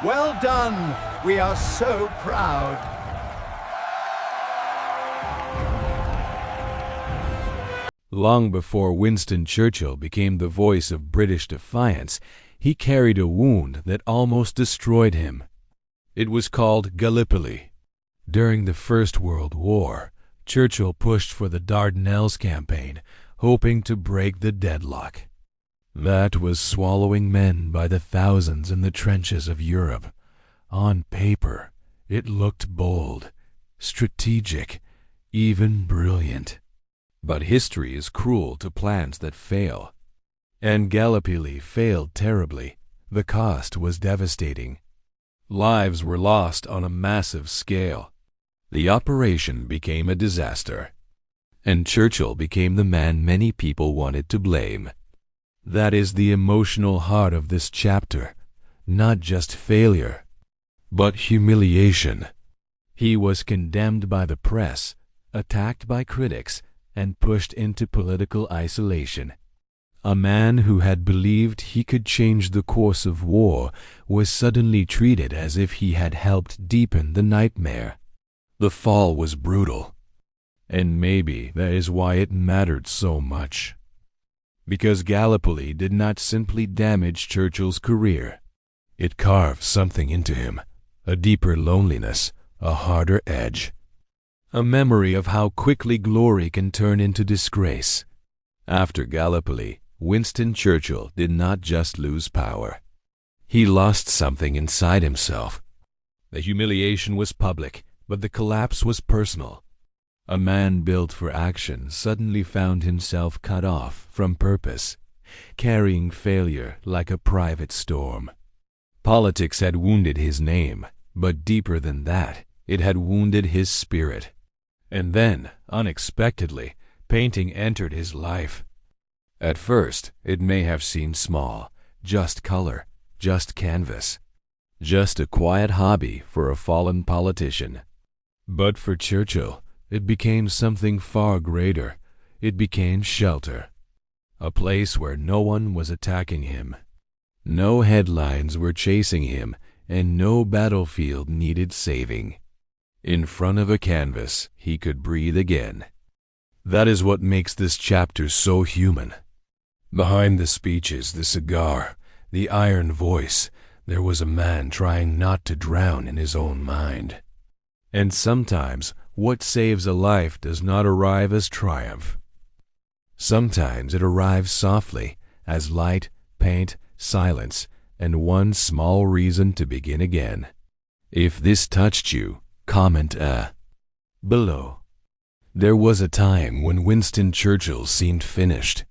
Well done. We are so proud. Long before Winston Churchill became the voice of British defiance, he carried a wound that almost destroyed him. It was called Gallipoli. During the First World War, Churchill pushed for the Dardanelles campaign, hoping to break the deadlock. That was swallowing men by the thousands in the trenches of Europe. On paper, it looked bold, strategic, even brilliant. But history is cruel to plans that fail. And Gallipoli failed terribly. The cost was devastating. Lives were lost on a massive scale. The operation became a disaster. And Churchill became the man many people wanted to blame. That is the emotional heart of this chapter. Not just failure, but humiliation. He was condemned by the press, attacked by critics, and pushed into political isolation. A man who had believed he could change the course of war was suddenly treated as if he had helped deepen the nightmare. The fall was brutal. And maybe that is why it mattered so much. Because Gallipoli did not simply damage Churchill's career. It carved something into him, a deeper loneliness, a harder edge. A memory of how quickly glory can turn into disgrace. After Gallipoli, Winston Churchill did not just lose power. He lost something inside himself. The humiliation was public, but the collapse was personal. A man built for action suddenly found himself cut off from purpose, carrying failure like a private storm. Politics had wounded his name, but deeper than that, it had wounded his spirit. And then, unexpectedly, painting entered his life. At first, it may have seemed small, just color, just canvas, just a quiet hobby for a fallen politician. But for Churchill, it became something far greater. It became shelter, a place where no one was attacking him. No headlines were chasing him, and no battlefield needed saving. In front of a canvas, he could breathe again. That is what makes this chapter so human. Behind the speeches, the cigar, the iron voice, there was a man trying not to drown in his own mind. And sometimes, what saves a life does not arrive as triumph. Sometimes it arrives softly, as light, paint, silence, and one small reason to begin again. If this touched you, comment below. There was a time when Winston Churchill seemed finished.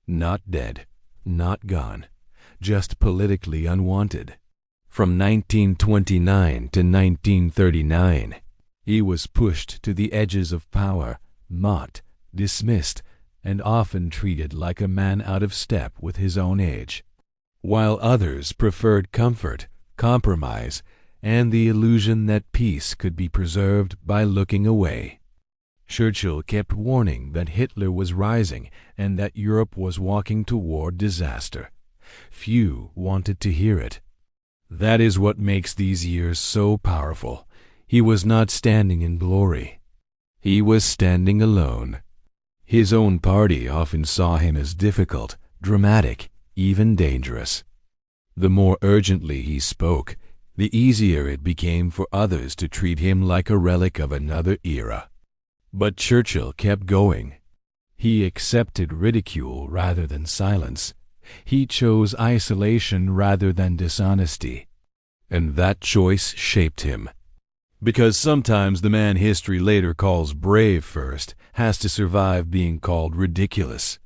Not dead, not gone, just politically unwanted. From 1929 to 1939, he was pushed to the edges of power, mocked, dismissed, and often treated like a man out of step with his own age. While others preferred comfort, compromise, and the illusion that peace could be preserved by looking away. Churchill kept warning that Hitler was rising and that Europe was walking toward disaster. Few wanted to hear it. That is what makes these years so powerful. He was not standing in glory. He was standing alone. His own party often saw him as difficult, dramatic, even dangerous. The more urgently he spoke, the easier it became for others to treat him like a relic of another era. But Churchill kept going. He accepted ridicule rather than silence. He chose isolation rather than dishonesty. And that choice shaped him. Because sometimes the man history later calls brave first has to survive being called ridiculous.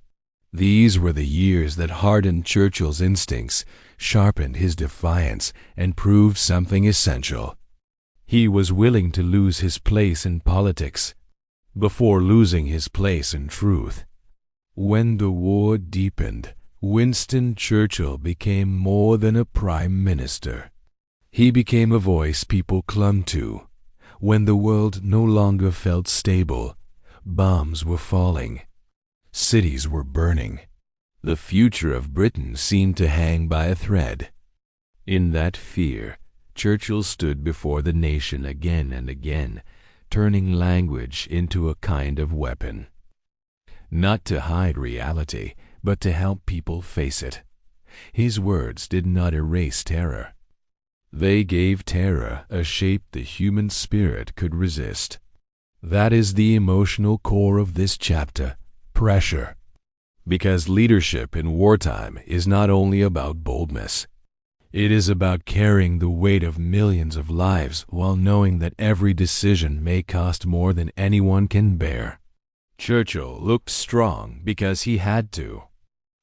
These were the years that hardened Churchill's instincts, sharpened his defiance, and proved something essential. He was willing to lose his place in politics before losing his place in truth. When the war deepened, Winston Churchill became more than a prime minister. He became a voice people clung to. When the world no longer felt stable, bombs were falling. Cities were burning. The future of Britain seemed to hang by a thread. In that fear, Churchill stood before the nation again and again, turning language into a kind of weapon. Not to hide reality, but to help people face it. His words did not erase terror. They gave terror a shape the human spirit could resist. That is the emotional core of this chapter, pressure. Because leadership in wartime is not only about boldness. It is about carrying the weight of millions of lives while knowing that every decision may cost more than anyone can bear. Churchill looked strong because he had to.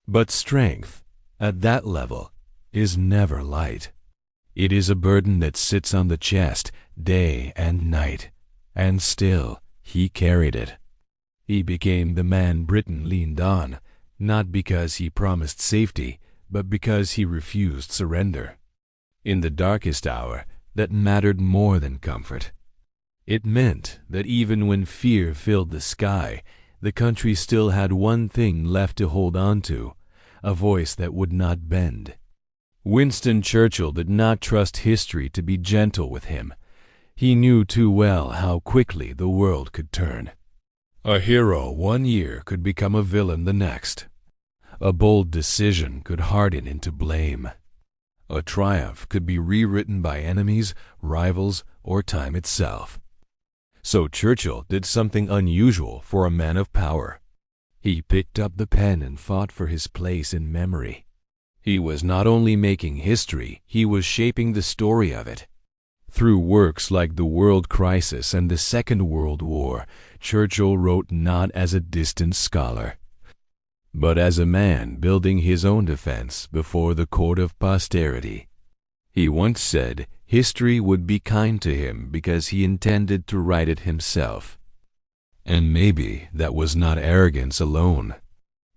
But strength, at that level, is never light. It is a burden that sits on the chest day and night, and still he carried it. He became the man Britain leaned on, not because he promised safety, but because he refused surrender. In the darkest hour, that mattered more than comfort. It meant that even when fear filled the sky, the country still had one thing left to hold on to, a voice that would not bend. Winston Churchill did not trust history to be gentle with him. He knew too well how quickly the world could turn. A hero one year could become a villain the next. A bold decision could harden into blame. A triumph could be rewritten by enemies, rivals, or time itself. So Churchill did something unusual for a man of power. He picked up the pen and fought for his place in memory. He was not only making history, he was shaping the story of it. Through works like The World Crisis and the Second World War, Churchill wrote not as a distant scholar, but as a man building his own defense before the court of posterity. He once said history would be kind to him because he intended to write it himself. And maybe that was not arrogance alone.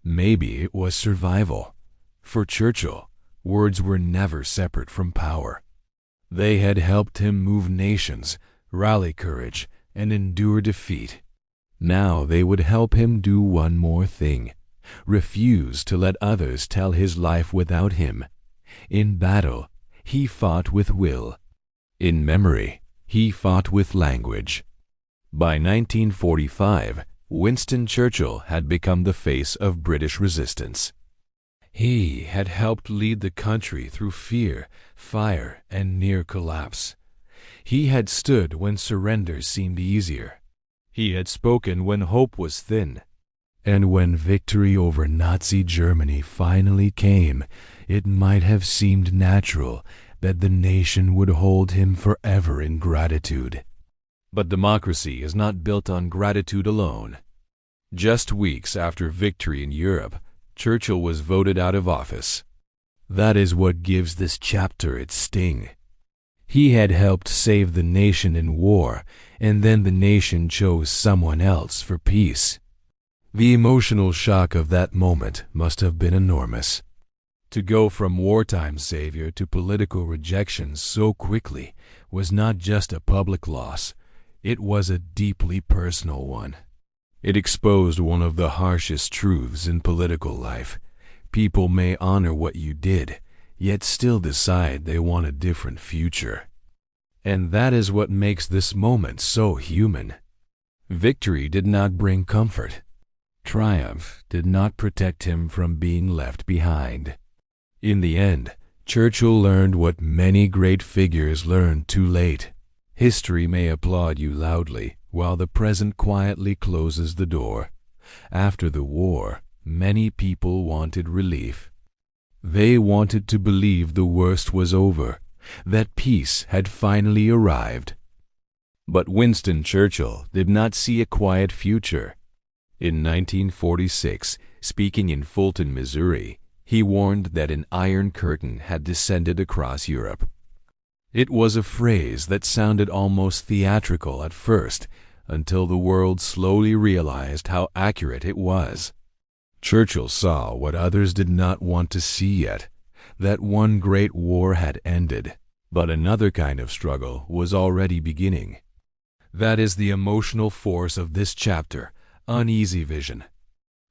Maybe it was survival. For Churchill, words were never separate from power. They had helped him move nations, rally courage, and endure defeat. Now they would help him do one more thing: refuse to let others tell his life without him. In battle, he fought with will. In memory, he fought with language. By 1945, Winston Churchill had become the face of British resistance. He had helped lead the country through fear, fire, and near collapse. He had stood when surrender seemed easier. He had spoken when hope was thin. And when victory over Nazi Germany finally came, it might have seemed natural that the nation would hold him forever in gratitude. But democracy is not built on gratitude alone. Just weeks after victory in Europe, Churchill was voted out of office. That is what gives this chapter its sting. He had helped save the nation in war, and then the nation chose someone else for peace. The emotional shock of that moment must have been enormous. To go from wartime savior to political rejection so quickly was not just a public loss, it was a deeply personal one. It exposed one of the harshest truths in political life. People may honor what you did, yet still decide they want a different future. And that is what makes this moment so human. Victory did not bring comfort. Triumph did not protect him from being left behind. In the end, Churchill learned what many great figures learned too late. History may applaud you loudly, while the present quietly closes the door. After the war, many people wanted relief. They wanted to believe the worst was over, that peace had finally arrived. But Winston Churchill did not see a quiet future. In 1946, speaking in Fulton, Missouri, he warned that an iron curtain had descended across Europe. It was a phrase that sounded almost theatrical at first, until the world slowly realized how accurate it was. Churchill saw what others did not want to see yet, that one great war had ended, but another kind of struggle was already beginning. That is the emotional force of this chapter, uneasy vision.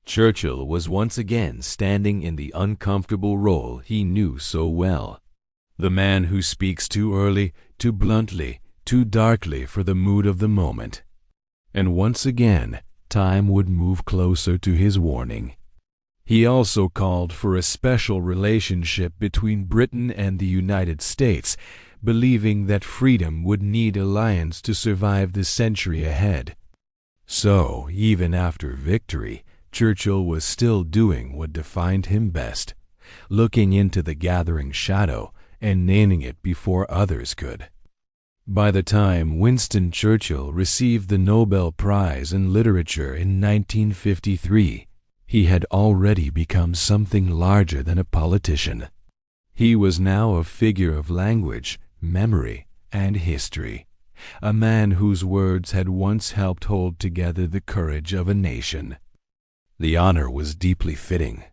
Churchill was once again standing in the uncomfortable role he knew so well. The man who speaks too early, too bluntly, too darkly for the mood of the moment. And once again, time would move closer to his warning. He also called for a special relationship between Britain and the United States, believing that freedom would need alliance to survive the century ahead. So, even after victory, Churchill was still doing what defined him best, looking into the gathering shadow and naming it before others could. By the time Winston Churchill received the Nobel Prize in Literature in 1953, he had already become something larger than a politician. He was now a figure of language, memory, and history, a man whose words had once helped hold together the courage of a nation. The honor was deeply fitting.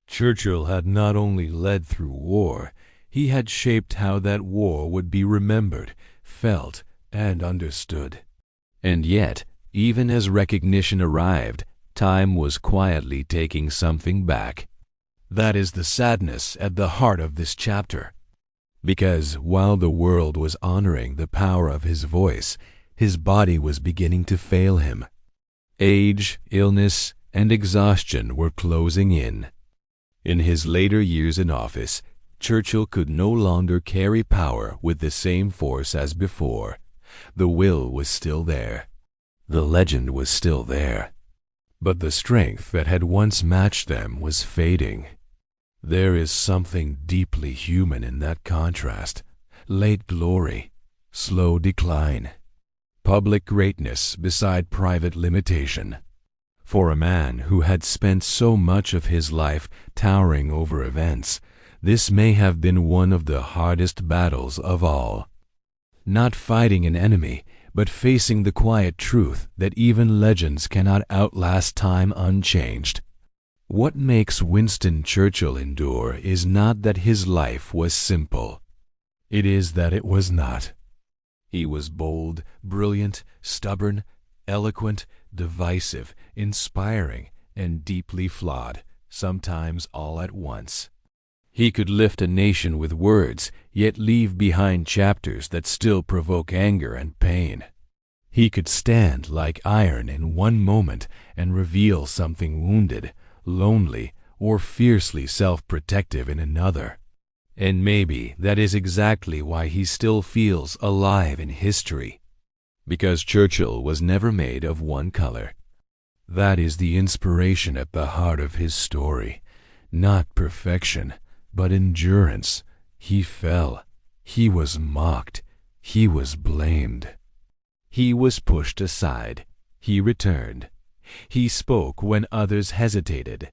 Churchill had not only led through war, he had shaped how that war would be remembered, felt, and understood. And yet, even as recognition arrived, time was quietly taking something back. That is the sadness at the heart of this chapter. Because while the world was honoring the power of his voice, his body was beginning to fail him. Age, illness, and exhaustion were closing in. In his later years in office, Churchill could no longer carry power with the same force as before. The will was still there. The legend was still there. But the strength that had once matched them was fading. There is something deeply human in that contrast. Late glory, slow decline. Public greatness beside private limitation. For a man who had spent so much of his life towering over events, this may have been one of the hardest battles of all. Not fighting an enemy, but facing the quiet truth that even legends cannot outlast time unchanged. What makes Winston Churchill endure is not that his life was simple. It is that it was not. He was bold, brilliant, stubborn, eloquent, divisive, inspiring, and deeply flawed, sometimes all at once. He could lift a nation with words, yet leave behind chapters that still provoke anger and pain. He could stand like iron in one moment and reveal something wounded, lonely, or fiercely self-protective in another. And maybe that is exactly why he still feels alive in history. Because Churchill was never made of one color. That is the inspiration at the heart of his story. Not perfection, but endurance. He fell. He was mocked. He was blamed. He was pushed aside. He returned. He spoke when others hesitated.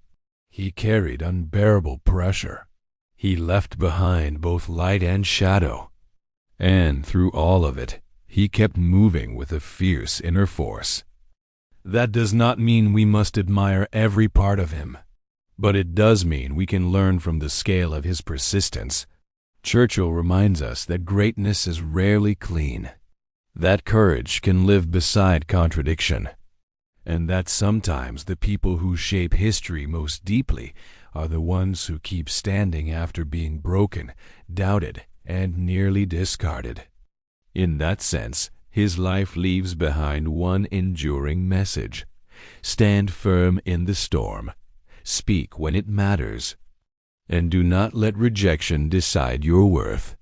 He carried unbearable pressure. He left behind both light and shadow. And through all of it, he kept moving with a fierce inner force. That does not mean we must admire every part of him. But it does mean we can learn from the scale of his persistence. Churchill reminds us that greatness is rarely clean, that courage can live beside contradiction, and that sometimes the people who shape history most deeply are the ones who keep standing after being broken, doubted, and nearly discarded. In that sense, his life leaves behind one enduring message: stand firm in the storm. Speak when it matters, and do not let rejection decide your worth.